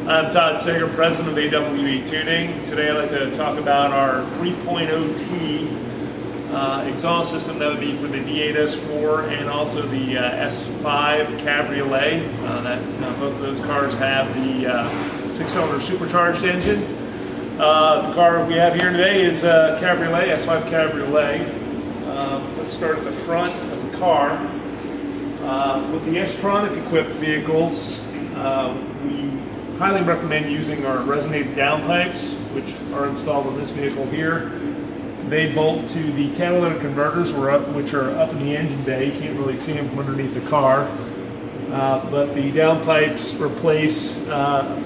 I'm Todd Sager, president of AWE Tuning. Today I'd like to talk about our 3.0T exhaust system that would be for the V8 S4 and also the S5 Cabriolet. Both of those cars have the 6-cylinder supercharged engine. The car we have here today is a Cabriolet, S5 Cabriolet. Let's start at the front of the car. With the S-tronic equipped vehicles, we highly recommend using our resonated downpipes, which are installed in this vehicle here. They bolt to the catalytic converters, which are up in the engine bay. You can't really see them from underneath the car. But the downpipes replace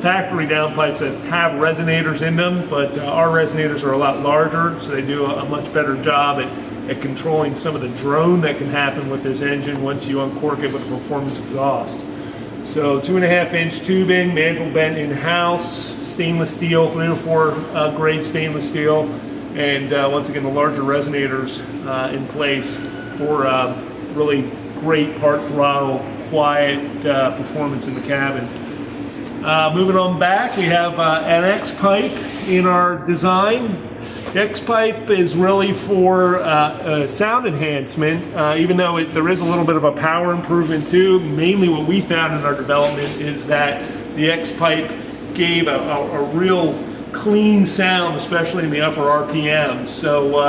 factory downpipes that have resonators in them, but our resonators are a lot larger, so they do a much better job at controlling some of the drone that can happen with this engine once you uncork it with a performance exhaust. So 2.5-inch tubing, mantle bent in-house, stainless steel, 3 or 4 grade stainless steel, and once again the larger resonators in place for really great part throttle, quiet performance in the cabin. Moving on back, we have an X-pipe in our design. The X-pipe is really for sound enhancement, even though there is a little bit of a power improvement too. Mainly what we found in our development is that the X-pipe gave a real clean sound, especially in the upper RPM. So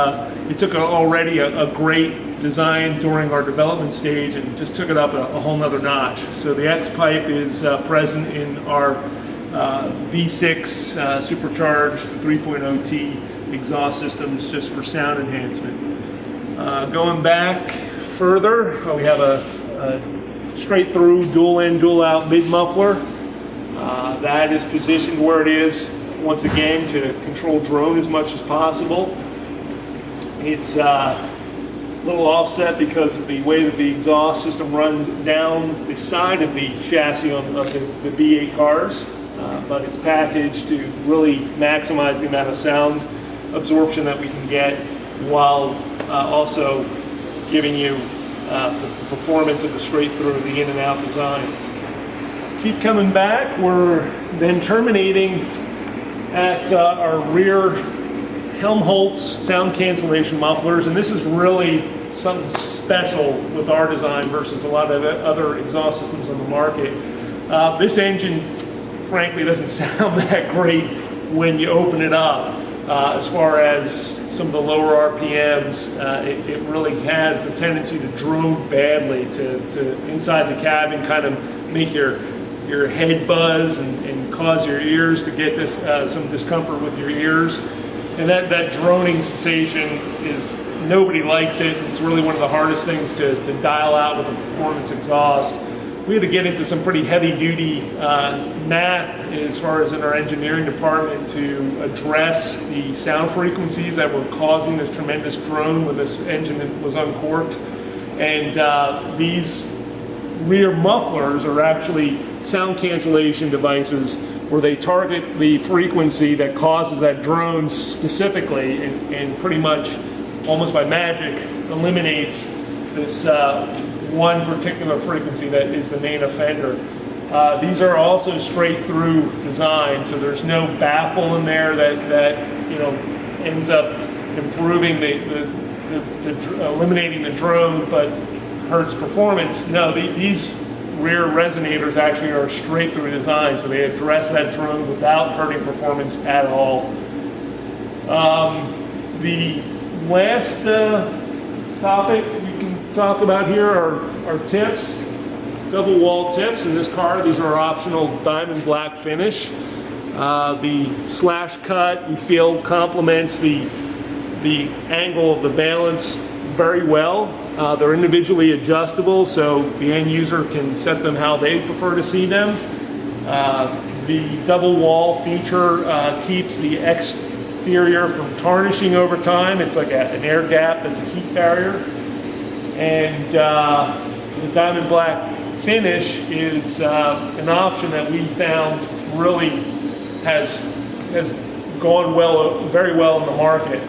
it took already a great design during our development stage and just took it up a whole nother notch. So the X-pipe is present in our V6 supercharged 3.0T exhaust systems just for sound enhancement. Going back further, we have a straight through dual in dual out mid muffler. That is positioned where it is, once again, to control drone as much as possible. It's a little offset because of the way that the exhaust system runs down the side of the chassis of the V8 cars, but it's packaged to really maximize the amount of sound absorption that we can get, while also giving you the performance of the straight through, the in and out design. Keep coming back. We're then terminating at our rear Helmholtz sound cancellation mufflers, and this is really something special with our design versus a lot of other exhaust systems on the market. This engine, frankly, doesn't sound that great when you open it up. As far as some of the lower RPMs, it really has the tendency to drone badly, to inside the cabin kind of make your head buzz and cause your ears to get some discomfort with your ears. And that droning sensation is, nobody likes it. It's really one of the hardest things to dial out with a performance exhaust. We had to get into some pretty heavy-duty math as far as in our engineering department to address the sound frequencies that were causing this tremendous drone when this engine was uncorked. And these rear mufflers are actually sound cancellation devices where they target the frequency that causes that drone specifically and pretty much, almost by magic, eliminates this one particular frequency that is the main offender. These are also straight through design, so there's no baffle in there that ends up improving eliminating the drone but hurts performance. No, these rear resonators actually are straight through design, so they address that drone without hurting performance at all. The last topic we can talk about here are tips, double wall tips. In this car, these are optional diamond black finish. The slash cut, we feel, complements the angle of the balance very well. They're individually adjustable, so the end user can set them how they prefer to see them. The double wall feature keeps the exterior from tarnishing over time. It's like an air gap that's a heat barrier. And the diamond black finish is an option that we found really has gone very well in the market.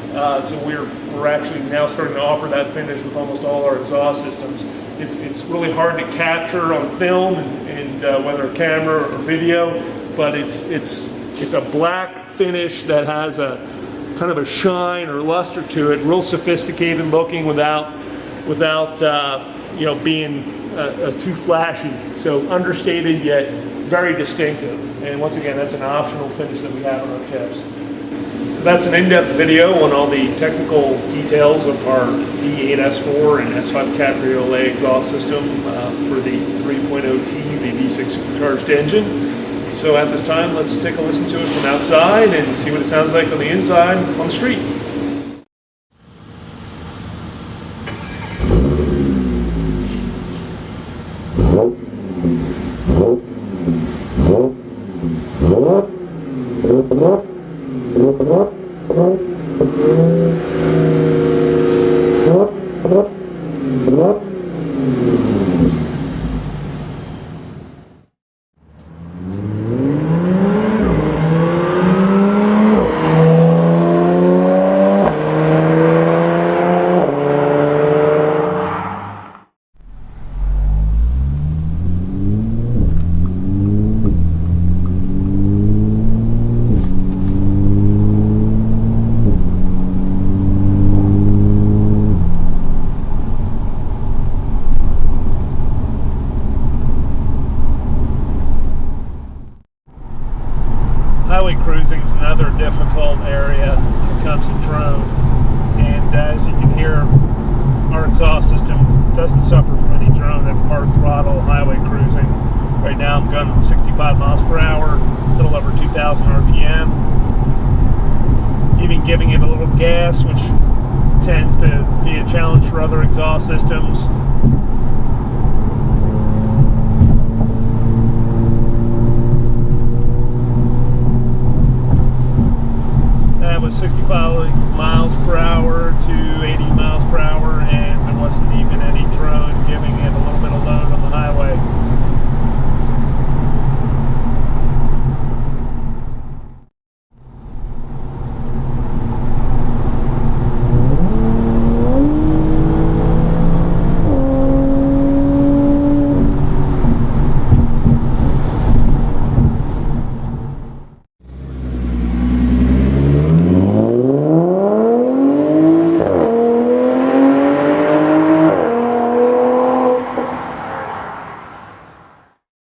So we're actually now starting to offer that finish with almost all our exhaust systems. It's really hard to capture on film and whether camera or video, but it's a black finish that has a kind of a shine or luster to it, real sophisticated looking without you know, being too flashy. So understated yet very distinctive. And once again, that's an optional finish that we have on our cabs. So that's an in-depth video on all the technical details of our V8 S4 and S5 Cabriolet exhaust system for the 3.0T, the V6 supercharged engine. So at this time, let's take a listen to it from outside and see what it sounds like on the inside on the street. Highway cruising is another difficult area when it comes to drone, and as you can hear, our exhaust system doesn't suffer from any drone and par throttle highway cruising. Right now I'm going 65 miles per hour, a little over 2,000 RPM, even giving it a little gas, which tends to be a challenge for other exhaust systems. Was 65 miles per hour to 80 miles per hour, and there wasn't even any drone giving it a little bit of load on the highway.